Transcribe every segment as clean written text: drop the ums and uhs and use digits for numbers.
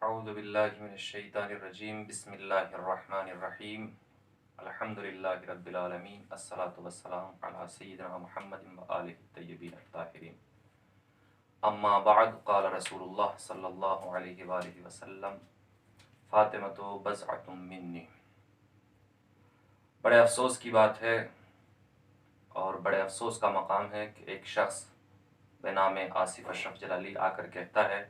اعوذ باللہ من الشیطان الرجیم بسم اللہ الرحمن الرحیم الحمدللہ رب العالمین الصلاۃ والسلام علی سیدنا محمد وآلہ الطیبین الطاہرین اما بعد قال رسول اللہ صلی اللہ علیہ وآلہ وسلم فاطمۃ بضعۃ منی۔ بڑے افسوس کی بات ہے اور بڑے افسوس کا مقام ہے کہ ایک شخص بنام آصف اشرف جلالی آ کر کہتا ہے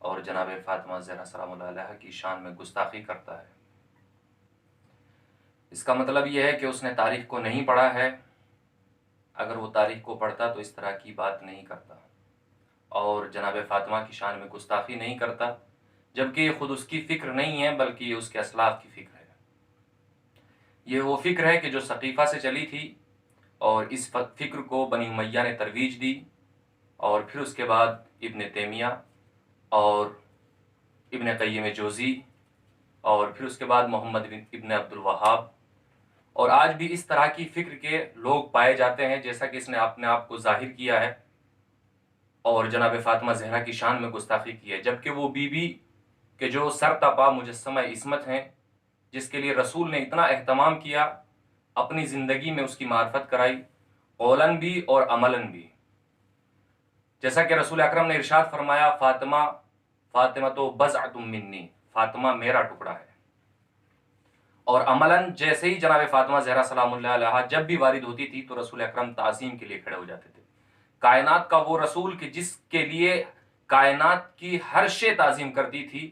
اور جناب فاطمہ زہرا سلام اللہ علیہ کی شان میں گستاخی کرتا ہے۔ اس کا مطلب یہ ہے کہ اس نے تاریخ کو نہیں پڑھا ہے۔ اگر وہ تاریخ کو پڑھتا تو اس طرح کی بات نہیں کرتا اور جناب فاطمہ کی شان میں گستاخی نہیں کرتا، جبکہ یہ خود اس کی فکر نہیں ہے بلکہ یہ اس کے اسلاف کی فکر ہے۔ یہ وہ فکر ہے کہ جو ثقیفہ سے چلی تھی اور اس فکر کو بنی امیہ نے ترویج دی، اور پھر اس کے بعد ابن تیمیہ اور ابن قیم جوزی اور پھر اس کے بعد محمد ابن عبد الوہاب، اور آج بھی اس طرح کی فکر کے لوگ پائے جاتے ہیں، جیسا کہ اس نے اپنے آپ کو ظاہر کیا ہے اور جناب فاطمہ زہرا کی شان میں گستاخی کی ہے، جبکہ وہ بی بی کہ جو سر تپا مجسمہ عصمت ہیں، جس کے لیے رسول نے اتنا اہتمام کیا، اپنی زندگی میں اس کی معرفت کرائی، قولاً بھی اور عملاً بھی۔ جیسا کہ رسول اکرم نے ارشاد فرمایا، فاطمہ تو بضعۃ منی، فاطمہ میرا ٹکڑا ہے۔ اور عملاً جیسے ہی جناب فاطمہ زہرا سلام اللہ علیہ جب بھی وارد ہوتی تھی تو رسول اکرم تعظیم کے لیے کھڑے ہو جاتے تھے۔ کائنات کا وہ رسول کہ جس کے لیے کائنات کی ہر شے تعظیم کرتی تھی،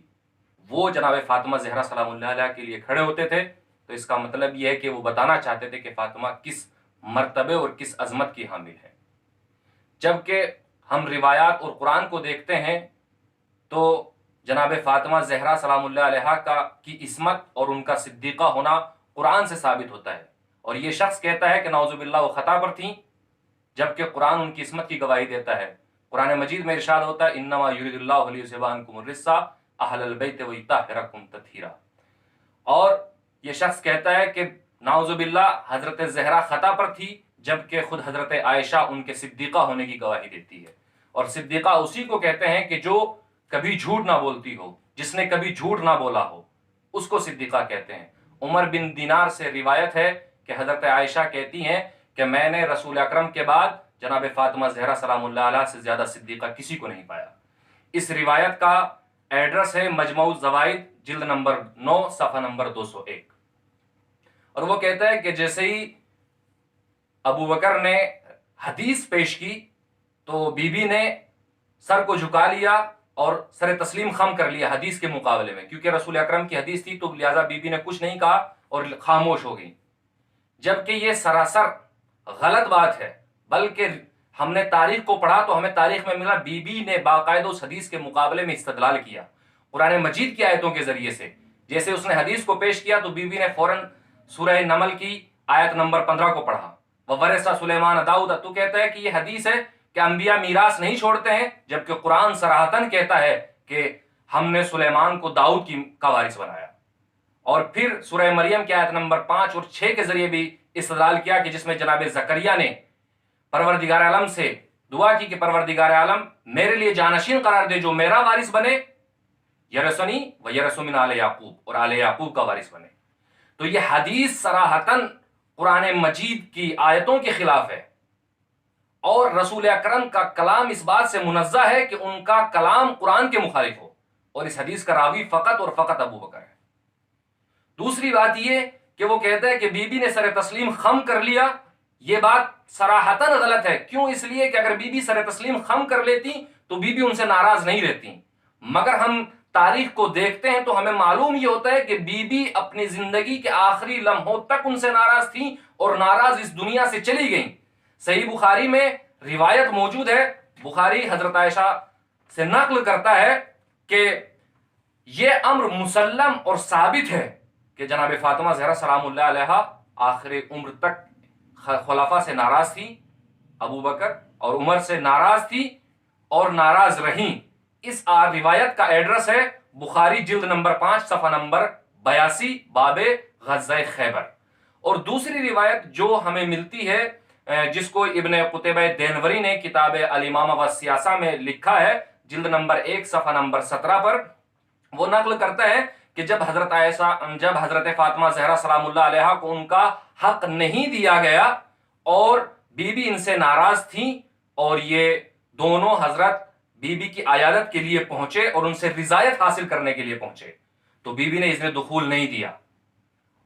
وہ جناب فاطمہ زہرا سلام اللہ علیہ کے لیے کھڑے ہوتے تھے، تو اس کا مطلب یہ ہے کہ وہ بتانا چاہتے تھے کہ فاطمہ کس مرتبے اور کس عظمت کی حامل ہے۔ جبکہ ہم روایات اور قرآن کو دیکھتے ہیں تو جناب فاطمہ زہرا سلام اللہ علیہ کی عصمت اور ان کا صدیقہ ہونا قرآن سے ثابت ہوتا ہے، اور یہ شخص کہتا ہے کہ نعوذ باللہ وہ خطا پر تھیں، جبکہ قرآن ان کی عصمت کی گواہی دیتا ہے۔ قرآن مجید میں ارشاد ہوتا ہے، انما یرید اللہ لیذھب عنکم الرجس اہل البیت ویطہرکم تطہیرا، اور یہ شخص کہتا ہے کہ نعوذ باللہ حضرت زہرا خطا پر تھی، جبکہ خود حضرت عائشہ ان کے صدیقہ ہونے کی گواہی دیتی ہے۔ اور صدیقہ اسی کو کہتے ہیں کہ جو کبھی جھوٹ نہ بولتی ہو، جس نے کبھی جھوٹ نہ بولا ہو، اس کو صدیقہ کہتے ہیں۔ عمر بن دینار سے روایت ہے کہ حضرت عائشہ کہتی ہیں کہ میں نے رسول اکرم کے بعد جناب فاطمہ زہرا سلام اللہ علیہ سے زیادہ صدیقہ کسی کو نہیں پایا۔ اس روایت کا ایڈریس ہے مجموع الزوائد جلد نمبر 9 صفحہ نمبر 201، اور وہ کہتا ہے کہ جیسے ہی ابو بکر نے حدیث پیش کی تو بی بی نے سر کو جھکا لیا اور سر تسلیم خم کر لیا حدیث کے مقابلے میں، کیونکہ رسول اکرم کی حدیث تھی تو لہذا بی بی نے کچھ نہیں کہا اور خاموش ہو گئی، جبکہ یہ سراسر غلط بات ہے۔ بلکہ ہم نے تاریخ کو پڑھا تو ہمیں تاریخ میں ملا بی بی نے باقاعدہ اس حدیث کے مقابلے میں استدلال کیا قرآن مجید کی آیتوں کے ذریعے سے۔ جیسے اس نے حدیث کو پیش کیا تو بی بی نے فوراً سورہ نمل کی آیت نمبر 15 کو پڑھا، وَوَرِثَ سُلَيْمَانَ دَاؤُدَ، تو کہتا ہے کہ یہ حدیث ہے کہ انبیاء میراث نہیں چھوڑتے ہیں، جبکہ قرآن صراحتاً کہتا ہے کہ ہم نے سلیمان کو داؤد کا وارث بنایا۔ اور پھر سورہ مریم کی آیت نمبر 5 اور 6 کے ذریعے بھی استدلال کیا کہ جس میں جناب زکریا نے پروردگار عالم سے دعا کی کہ پروردگار عالم میرے لیے جانشین قرار دے جو میرا وارث بنے، یرثنی و یرث من آل یعقوب، اور آل یعقوب کا وارث بنے۔ تو یہ حدیث صراحتاً قرآن مجید کی آیتوں کے خلاف ہے، اور رسول اکرم کا کلام اس بات سے منزہ ہے کہ ان کا کلام قرآن کے مخالف ہو، اور اس حدیث کا راوی فقط اور فقط ابو بکر ہے۔ دوسری بات یہ کہ وہ کہتا ہے کہ بی بی نے سر تسلیم خم کر لیا، یہ بات صراحتاً غلط ہے۔ کیوں؟ اس لیے کہ اگر بی بی سر تسلیم خم کر لیتی تو بی بی ان سے ناراض نہیں رہتی، مگر ہم تاریخ کو دیکھتے ہیں تو ہمیں معلوم یہ ہوتا ہے کہ بی بی اپنی زندگی کے آخری لمحوں تک ان سے ناراض تھیں اور ناراض اس دنیا سے چلی گئیں۔ صحیح بخاری میں روایت موجود ہے، بخاری حضرت عائشہ سے نقل کرتا ہے کہ یہ امر مسلم اور ثابت ہے کہ جناب فاطمہ زہرا سلام اللہ علیہ آخر عمر تک خلفاء سے ناراض تھی، ابو بکر اور عمر سے ناراض تھی اور ناراض رہیں۔ اس روایت کا ایڈریس ہے بخاری جلد نمبر 5 صفحہ نمبر 82 باب غزوہ خیبر۔ اور دوسری روایت جو ہمیں ملتی ہے جس کو ابن قتیبہ دینوری نے کتاب الامامہ والسیاسہ میں لکھا ہے جلد نمبر 1 صفحہ نمبر 17 پر، وہ نقل کرتا ہے کہ جب حضرت فاطمہ زہرا سلام اللہ علیہا کو ان کا حق نہیں دیا گیا اور بی بی ان سے ناراض تھیں، اور یہ دونوں حضرت بی بی کی عیادت کے لیے پہنچے اور ان سے رضایت حاصل کرنے کے لیے پہنچے، تو بی بی نے اذن دخول نہیں دیا،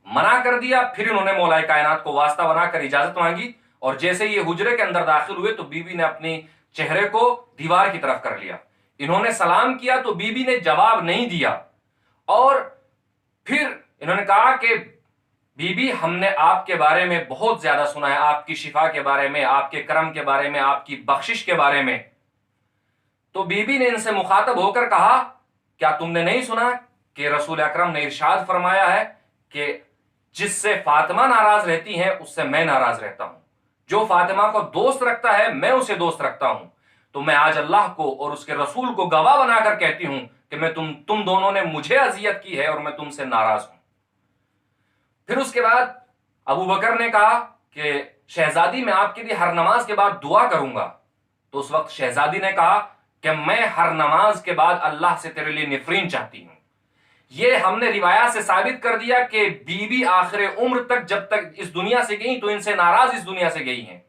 منع کر دیا۔ پھر انہوں نے مولا کائنات کو واسطہ بنا کر اجازت مانگی، اور جیسے یہ حجرے کے اندر داخل ہوئے تو بی بی نے اپنی چہرے کو دیوار کی طرف کر لیا۔ انہوں نے سلام کیا تو بی بی نے جواب نہیں دیا، اور پھر انہوں نے کہا کہ بی بی ہم نے آپ کے بارے میں بہت زیادہ سنا ہے، آپ کی شفا کے بارے میں، آپ کے کرم کے بارے میں، آپ کی بخشش کے بارے میں۔ تو بی بی نے ان سے مخاطب ہو کر کہا کیا تم نے نہیں سنا کہ رسول اکرم نے ارشاد فرمایا ہے کہ جس سے فاطمہ ناراض رہتی ہیں اس سے میں ناراض رہتا ہوں، جو فاطمہ کو دوست رکھتا ہے میں اسے دوست رکھتا ہوں۔ تو میں آج اللہ کو اور اس کے رسول کو گواہ بنا کر کہتی ہوں کہ میں تم دونوں نے مجھے اذیت کی ہے اور میں تم سے ناراض ہوں۔ پھر اس کے بعد ابو بکر نے کہا کہ شہزادی میں آپ کے لیے ہر نماز کے بعد دعا کروں گا۔ تو اس وقت شہزادی نے کہا کہ میں ہر نماز کے بعد اللہ سے تیرے لیے نفرین چاہتی ہوں۔ یہ ہم نے روایات سے ثابت کر دیا کہ بی بی آخر عمر تک جب تک اس دنیا سے گئی تو ان سے ناراض اس دنیا سے گئی ہیں۔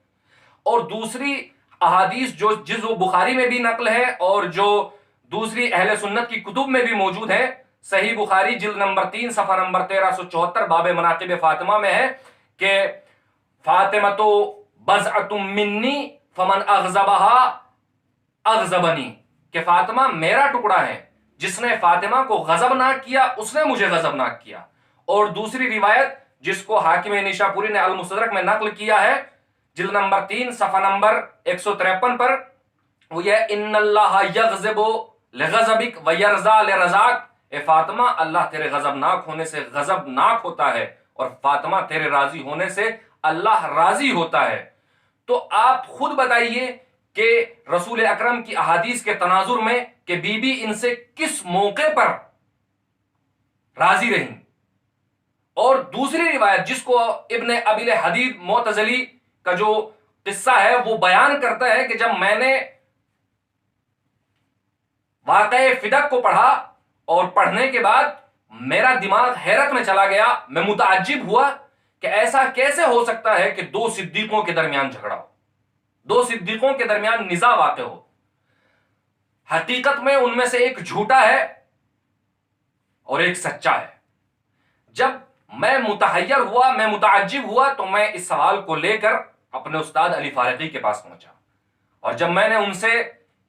اور دوسری احادیث جو جزء بخاری میں بھی نقل ہے اور جو دوسری اہل سنت کی کتب میں بھی موجود ہے، صحیح بخاری جلد نمبر 3 صفحہ نمبر 1374 باب مناقب فاطمہ میں ہے کہ فاطمہ تو بضعۃ منی فمن اغضبها اغضبنی، کہ فاطمہ میرا ٹکڑا ہے، جس نے فاطمہ کو غضبناک کیا اس نے مجھے غضبناک کیا۔ اور دوسری روایت جس کو حاکم نیشاپوری نے المستدرک میں نقل کیا ہے جلد نمبر 3 صفحہ نمبر 153 پر، وہ یہ ان اللہ یغضب لغضبک ویرضا لرضاک، اے فاطمہ اللہ تیرے غضبناک ہونے سے غضبناک ہوتا ہے اور فاطمہ تیرے راضی ہونے سے اللہ راضی ہوتا ہے۔ تو آپ خود بتائیے کہ رسول اکرم کی احادیث کے تناظر میں کہ بی بی ان سے کس موقع پر راضی رہیں۔ اور دوسری روایت جس کو ابن ابی حدید معتزلی کا جو قصہ ہے وہ بیان کرتا ہے کہ جب میں نے واقعہ فدق کو پڑھا اور پڑھنے کے بعد میرا دماغ حیرت میں چلا گیا، میں متعجب ہوا کہ ایسا کیسے ہو سکتا ہے کہ دو صدیقوں کے درمیان جھگڑا ہو، دو صدیقوں کے درمیان نزاع واقع ہو۔ حقیقت میں ان میں سے ایک جھوٹا ہے اور ایک سچا ہے۔ جب میں متحیر ہوا، میں متعجب ہوا، تو میں اس سوال کو لے کر اپنے استاد علی فارقی کے پاس پہنچا، اور جب میں نے ان سے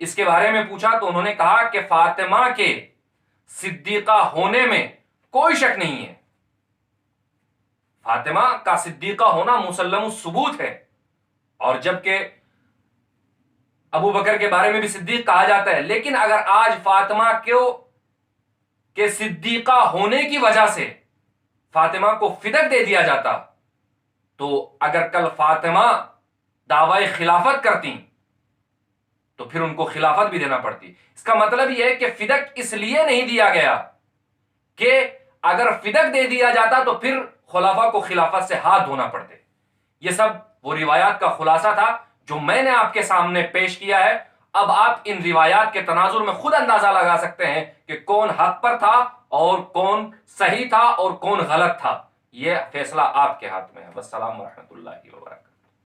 اس کے بارے میں پوچھا تو انہوں نے کہا کہ فاطمہ کے صدیقہ ہونے میں کوئی شک نہیں ہے، فاطمہ کا صدیقہ ہونا مسلم الثبوت ہے، اور جبکہ ابو بکر کے بارے میں بھی صدیق کہا جاتا ہے، لیکن اگر آج فاطمہ کے صدیقہ ہونے کی وجہ سے فاطمہ کو فدق دے دیا جاتا تو اگر کل فاطمہ دعوی خلافت کرتی تو پھر ان کو خلافت بھی دینا پڑتی۔ اس کا مطلب یہ ہے کہ فدق اس لیے نہیں دیا گیا کہ اگر فدق دے دیا جاتا تو پھر خلافہ کو خلافت سے ہاتھ دھونا پڑتے۔ یہ سب وہ روایات کا خلاصہ تھا جو میں نے آپ کے سامنے پیش کیا ہے۔ اب آپ ان روایات کے تناظر میں خود اندازہ لگا سکتے ہیں کہ کون حق پر تھا اور کون صحیح تھا اور کون غلط تھا۔ یہ فیصلہ آپ کے ہاتھ میں ہے۔ والسلام ورحمۃ اللہ وبرکاتہ۔